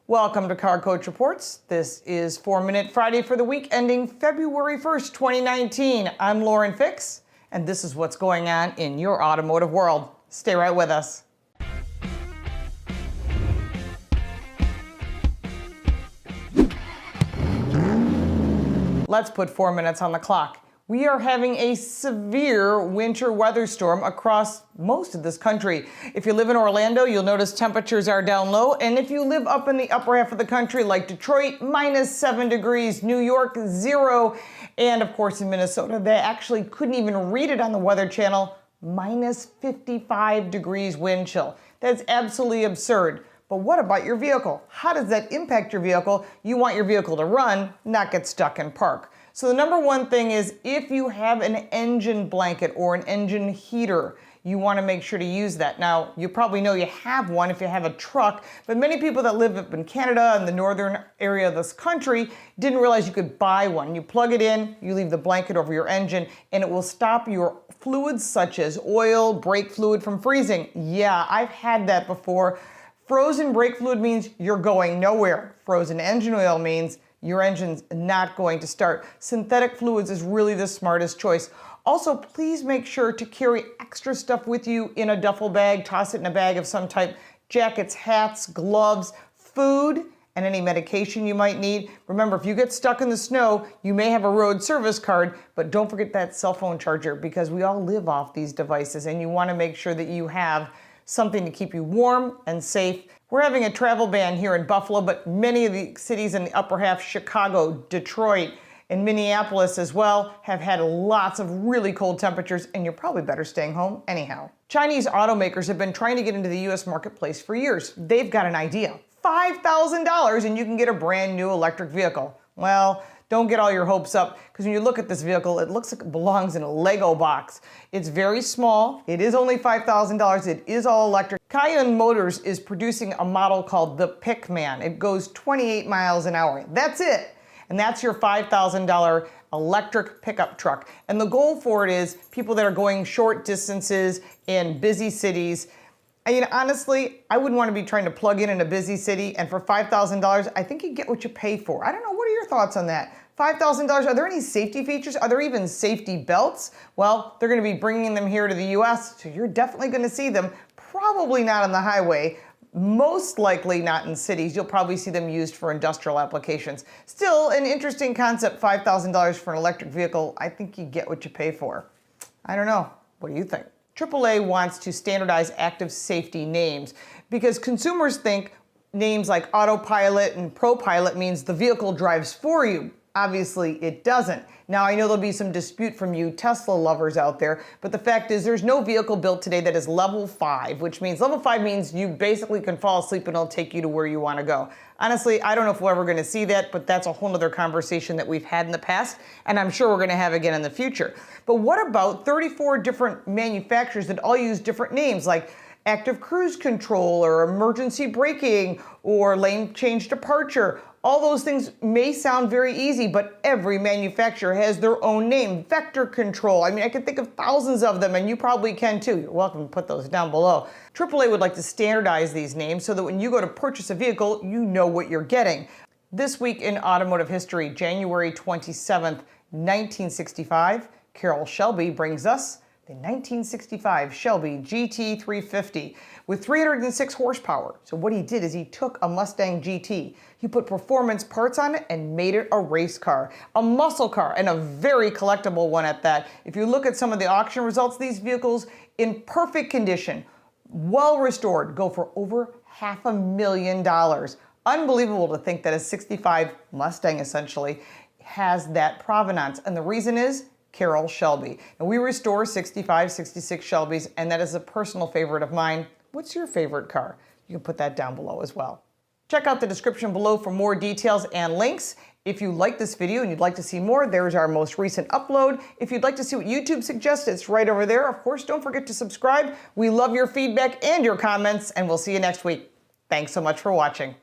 Welcome to Car Coach Reports. This is 4-Minute Friday for the week ending February 1st, 2019. I'm Lauren Fix, and this is what's going on in your automotive world. Stay right with us. Let's put 4 minutes on the clock. We are having a severe winter weather storm across most of this country. If you live in Orlando, you'll notice temperatures are down low. And if you live up in the upper half of the country, like Detroit, -7 degrees, New York, 0. And of course in Minnesota, they actually couldn't even read it on the Weather Channel, -55 degrees wind chill. That's absolutely absurd. But what about your vehicle? How does that impact your vehicle? You want your vehicle to run, not get stuck in park. So the number one thing is if you have an engine blanket or an engine heater, you want to make sure to use that. Now, you probably know you have one if you have a truck, but many people that live up in Canada and the northern area of this country didn't realize you could buy one. You plug it in, you leave the blanket over your engine, and it will stop your fluids such as oil, brake fluid from freezing. Yeah, I've had that before. Frozen brake fluid means you're going nowhere. Frozen engine oil means your engine's not going to start. Synthetic fluids is really the smartest choice. Also, please make sure to carry extra stuff with you in a duffel bag. Toss it in a bag of some type. Jackets, hats, gloves, food, and any medication you might need. Remember, if you get stuck in the snow, you may have a road service card, but don't forget that cell phone charger because we all live off these devices and you want to make sure that you have something to keep you warm and safe. We're having a travel ban here in Buffalo, but many of the cities in the upper half, Chicago, Detroit, and Minneapolis as well, have had lots of really cold temperatures, and you're probably better staying home anyhow. Chinese automakers have been trying to get into the US marketplace for years. They've got an idea. $5,000 and you can get a brand new electric vehicle. Well, don't get all your hopes up, because when you look at this vehicle, it looks like it belongs in a Lego box. It's very small. It is only $5,000. It is all electric. Cayenne Motors is producing a model called the Pickman. It goes 28 miles an hour. That's it. And that's your $5,000 electric pickup truck. And the goal for it is people that are going short distances in busy cities. I mean, honestly, I wouldn't want to be trying to plug in a busy city, and for $5,000, I think you get what you pay for. I don't know, what are your thoughts on that? $5,000, are there any safety features? Are there even safety belts? Well, they're going to be bringing them here to the US, so you're definitely going to see them. Probably not on the highway, most likely not in cities. You'll probably see them used for industrial applications. Still, an interesting concept, $5,000 for an electric vehicle. I think you get what you pay for. I don't know, what do you think? AAA wants to standardize active safety names because consumers think names like autopilot and ProPilot means the vehicle drives for you. Obviously, it doesn't. Now, I know there'll be some dispute from you Tesla lovers out there, but the fact is there's no vehicle built today that is level 5, which means level 5 means you basically can fall asleep and it'll take you to where you want to go. Honestly, I don't know if we're ever going to see that, but that's a whole other conversation that we've had in the past, and I'm sure we're going to have again in the future. But what about 34 different manufacturers that all use different names, like active cruise control or emergency braking or lane change departure? All those things may sound very easy, but every manufacturer has their own name. Vector control. I mean, I can think of thousands of them, and you probably can too. You're welcome to put those down below. AAA would like to standardize these names so that when you go to purchase a vehicle, you know what you're getting. This week in automotive history, January 27th, 1965, Carroll Shelby brings us the 1965 Shelby GT350 with 306 horsepower. So what he did is he took a Mustang GT, he put performance parts on it and made it a race car, a muscle car, and a very collectible one at that. If you look at some of the auction results, these vehicles in perfect condition, well restored, go for over $500,000. Unbelievable to think that a 65 Mustang essentially has that provenance. And the reason is Carroll Shelby. And we restore 65, 66 Shelbys, and that is a personal favorite of mine. What's your favorite car? You can put that down below as well. Check out the description below for more details and links. If you like this video and you'd like to see more, there's our most recent upload. If you'd like to see what YouTube suggests, it's right over there. Of course, don't forget to subscribe. We love your feedback and your comments, and we'll see you next week. Thanks so much for watching.